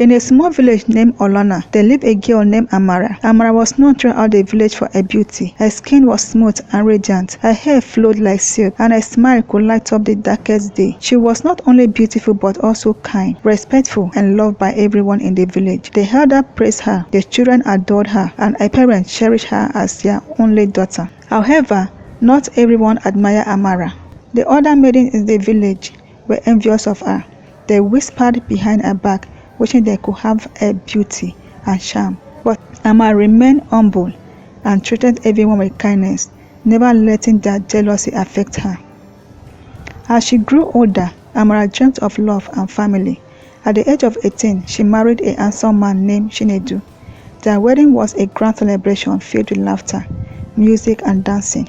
In a small village named Olona, there lived a girl named Amara. Amara was known throughout the village for her beauty. Her skin was smooth and radiant. Her hair flowed like silk, and her smile could light up the darkest day. She was not only beautiful but also kind, respectful, and loved by everyone in the village. The elders praised her, the children adored her, and her parents cherished her as their only daughter. However, not everyone admired Amara. The other maidens in the village were envious of her. They whispered behind her back, wishing they could have her beauty and charm. But Amara remained humble and treated everyone with kindness, never letting their jealousy affect her. As she grew older, Amara dreamt of love and family. At the age of 18, she married a handsome man named Chinedu. Their wedding was a grand celebration filled with laughter, music, and dancing.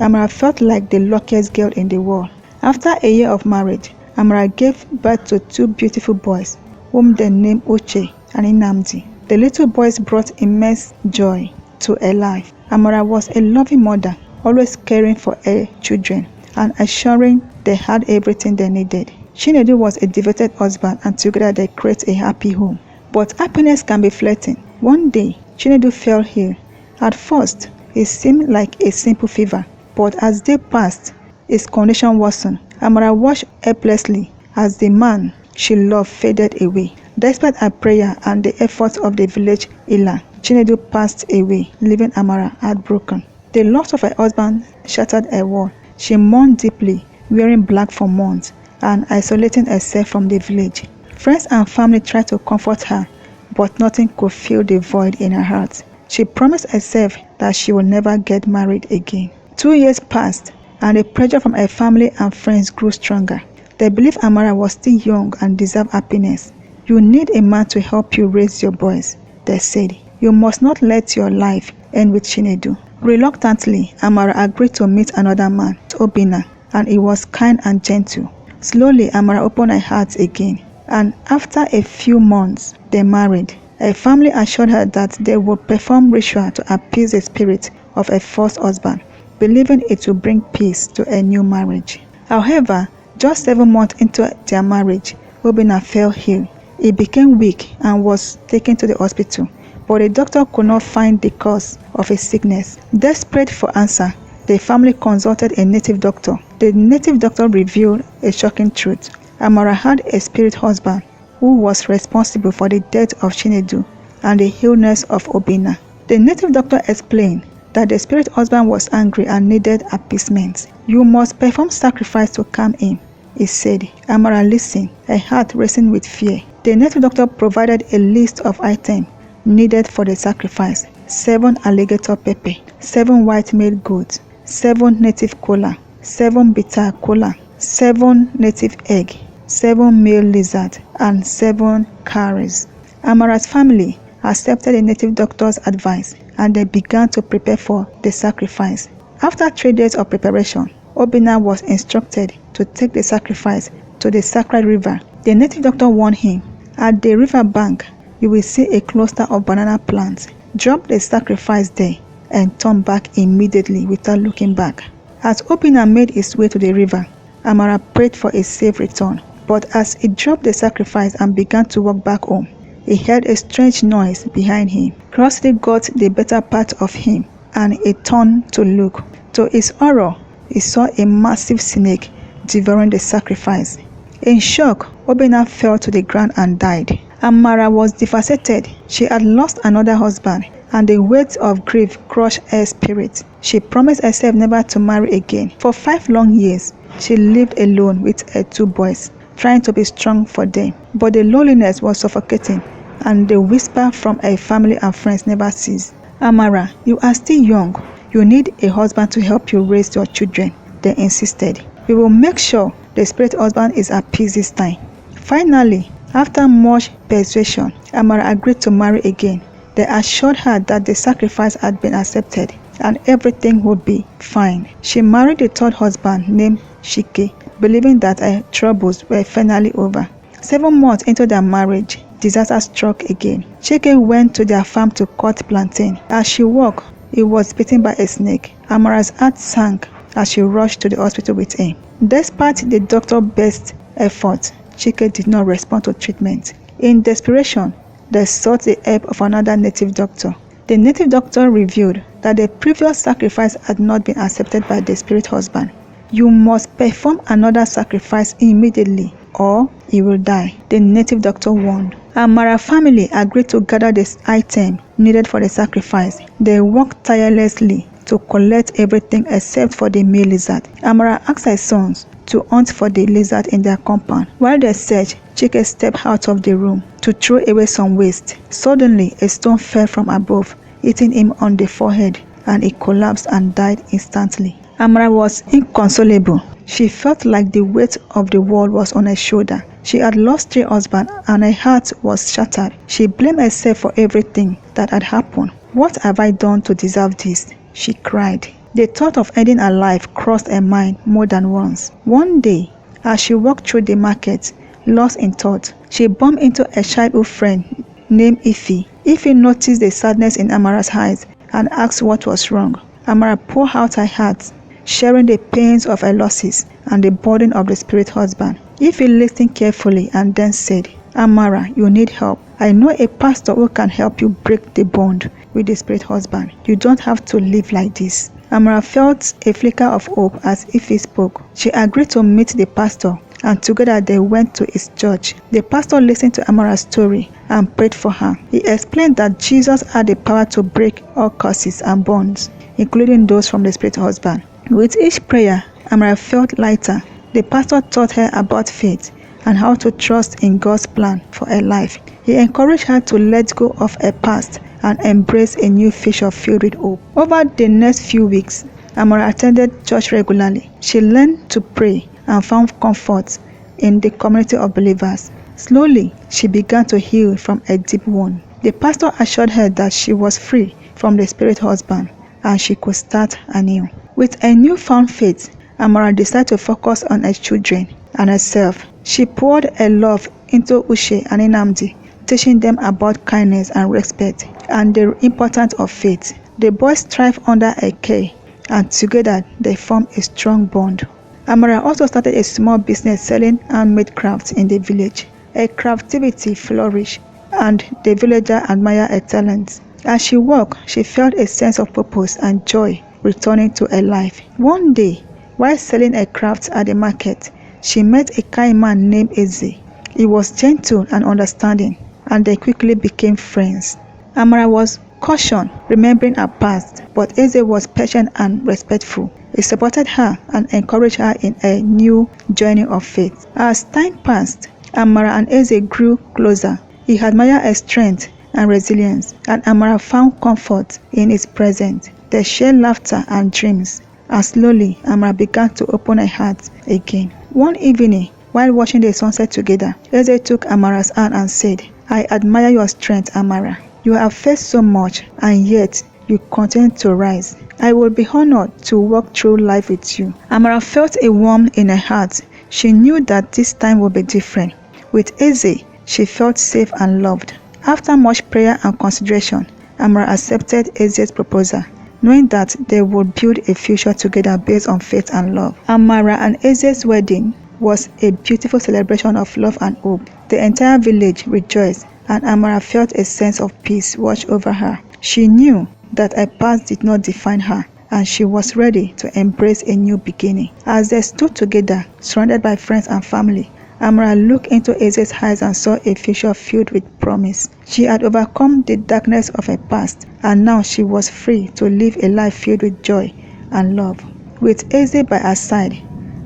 Amara felt like the luckiest girl in the world. After a year of marriage, Amara gave birth to 2 beautiful boys, whom they named Uche and Inamdi. The little boys brought immense joy to her life. Amara was a loving mother, always caring for her children and assuring they had everything they needed. Chinedu was a devoted husband, and together they created a happy home. But happiness can be fleeting. One day, Chinedu fell ill. At first, it seemed like a simple fever, but as days passed, his condition worsened. Amara watched helplessly as the man she loved faded away. Despite her prayer and the efforts of the village healer, Chinedu passed away, leaving Amara heartbroken. The loss of her husband shattered her world. She mourned deeply, wearing black for months and isolating herself from the village. Friends and family tried to comfort her, but nothing could fill the void in her heart. She promised herself that she would never get married again. 2 years passed, and the pressure from her family and friends grew stronger. They believed Amara was still young and deserved happiness. You need a man to help you raise your boys, they said. You must not let your life end with Chinedu. Reluctantly, Amara agreed to meet another man, Obina, and he was kind and gentle. Slowly, Amara opened her heart again, and after a few months, they married. Her family assured her that they would perform ritual to appease the spirit of her first husband, believing it would bring peace to a new marriage. However, just 7 months into their marriage, Obina fell ill. He became weak and was taken to the hospital, but the doctor could not find the cause of his sickness. Desperate for answer, the family consulted a native doctor. The native doctor revealed a shocking truth. Amara had a spirit husband who was responsible for the death of Chinedu and the illness of Obina. The native doctor explained that the spirit husband was angry and needed appeasement. You must perform sacrifice to calm him, he said. Amara listened, her heart racing with fear. The native doctor provided a list of items needed for the sacrifice: 7 alligator pepper, 7 white male goats, 7 native kola, 7 bitter kola, 7 native egg, 7 male lizard, and 7 cowries. Amara's family accepted the native doctor's advice, and they began to prepare for the sacrifice. After 3 days of preparation, Obina was instructed to take the sacrifice to the sacred river. The native doctor warned him, at the river bank, you will see a cluster of banana plants. Drop the sacrifice there and turn back immediately without looking back. As Obina made his way to the river, Amara prayed for a safe return. But as he dropped the sacrifice and began to walk back home, he heard a strange noise behind him. Curiosity got the better part of him, and he turned to look. To his horror, he saw a massive snake devouring the sacrifice. In shock, Obina fell to the ground and died. Amara was devastated. She had lost another husband, and the weight of grief crushed her spirit. She promised herself never to marry again. For 5 long years, she lived alone with her 2 boys, trying to be strong for them. But the loneliness was suffocating, and the whisper from her family and friends never ceased. Amara, you are still young. You need a husband to help you raise your children, they insisted. We will make sure the spirit husband is appeased this time. Finally, after much persuasion, Amara agreed to marry again. They assured her that the sacrifice had been accepted and everything would be fine. She married a 3rd husband named Shike, believing that her troubles were finally over. 7 months into their marriage, disaster struck again. Chike went to their farm to cut plantain. As she walked, he was bitten by a snake. Amara's heart sank as she rushed to the hospital with him. Despite the doctor's best efforts, Chike did not respond to treatment. In desperation, they sought the help of another native doctor. The native doctor revealed that the previous sacrifice had not been accepted by the spirit husband. "You must perform another sacrifice immediately or he will die," the native doctor warned. Amara's family agreed to gather the item needed for the sacrifice. They worked tirelessly to collect everything except for the male lizard. Amara asked her sons to hunt for the lizard in their compound. While they searched, Chike stepped out of the room to throw away some waste. Suddenly, a stone fell from above, hitting him on the forehead, and he collapsed and died instantly. Amara was inconsolable. She felt like the weight of the world was on her shoulder. She had lost 3 husbands and her heart was shattered. She blamed herself for everything that had happened. "What have I done to deserve this?" she cried. The thought of ending her life crossed her mind more than once. One day, as she walked through the market, lost in thought, she bumped into a childhood friend named Ife. Ife noticed the sadness in Amara's eyes and asked what was wrong. Amara poured out her heart, sharing the pains of her losses and the burden of the spirit husband. Ife listened carefully and then said, "Amara, you need help. I know a pastor who can help you break the bond with the spirit husband. You don't have to live like this." Amara felt a flicker of hope as Ife spoke. She agreed to meet the pastor, and together they went to his church. The pastor listened to Amara's story and prayed for her. He explained that Jesus had the power to break all curses and bonds, including those from the spirit husband. With each prayer, Amara felt lighter. The pastor taught her about faith and how to trust in God's plan for her life. He encouraged her to let go of her past and embrace a new future filled with hope. Over the next few weeks, Amara attended church regularly. She learned to pray and found comfort in the community of believers. Slowly, she began to heal from a deep wound. The pastor assured her that she was free from the spirit husband and she could start anew. With a newfound faith, Amara decided to focus on her children and herself. She poured her love into Uche and Nnamdi, teaching them about kindness and respect and the importance of faith. The boys thrived under her care, and together they formed a strong bond. Amara also started a small business selling handmade crafts in the village. Her craftivity flourished, and the villagers admired her talents. As she walked, she felt a sense of purpose and joy returning to her life. One day, while selling her crafts at the market, she met a kind man named Eze. He was gentle and understanding, and they quickly became friends. Amara was cautioned, remembering her past, but Eze was patient and respectful. He supported her and encouraged her in a new journey of faith. As time passed, Amara and Eze grew closer. He admired her strength and resilience, and Amara found comfort in his presence. They shared laughter and dreams, and slowly Amara began to open her heart again. One evening, while watching the sunset together, Eze took Amara's hand and said, "I admire your strength, Amara. You have faced so much, and yet you continue to rise. I will be honored to walk through life with you." Amara felt a warmth in her heart. She knew that this time would be different. With Eze, she felt safe and loved. After much prayer and consideration, Amara accepted Eze's proposal, knowing that they would build a future together based on faith and love. Amara and Eze's wedding was a beautiful celebration of love and hope. The entire village rejoiced, and Amara felt a sense of peace wash over her. She knew that her past did not define her, and she was ready to embrace a new beginning. As they stood together, surrounded by friends and family, Amara looked into Eze's eyes and saw a future filled with promise. She had overcome the darkness of her past, and now she was free to live a life filled with joy and love. With Eze by her side,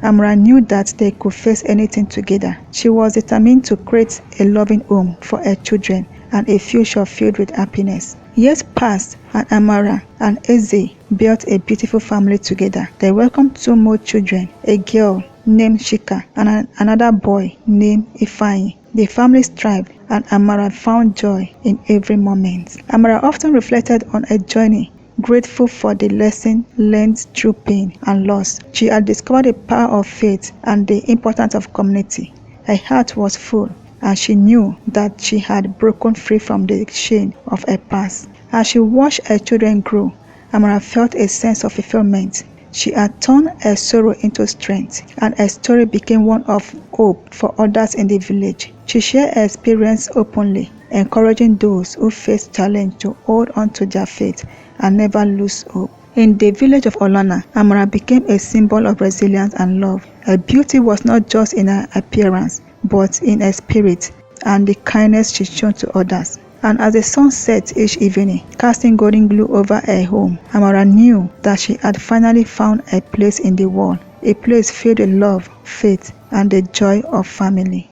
Amara knew that they could face anything together. She was determined to create a loving home for her children and a future filled with happiness. Years passed, and Amara and Eze built a beautiful family together. They welcomed 2 more children, a girl named Chika and another boy named Ifeanyi. The family thrived, and Amara found joy in every moment. Amara often reflected on her journey, grateful for the lesson learned through pain and loss. She had discovered the power of faith and the importance of community. Her heart was full, and she knew that she had broken free from the shame of her past. As she watched her children grow, Amara felt a sense of fulfillment. She had turned her sorrow into strength, and her story became one of hope for others in the village. She shared her experience openly, encouraging those who face challenge to hold on to their faith and never lose hope. In the village of Olana, Amara became a symbol of resilience and love. Her beauty was not just in her appearance, but in her spirit and the kindness she showed to others. And as the sun set each evening, casting golden glow over her home, Amara knew that she had finally found a place in the world, a place filled with love, faith, and the joy of family.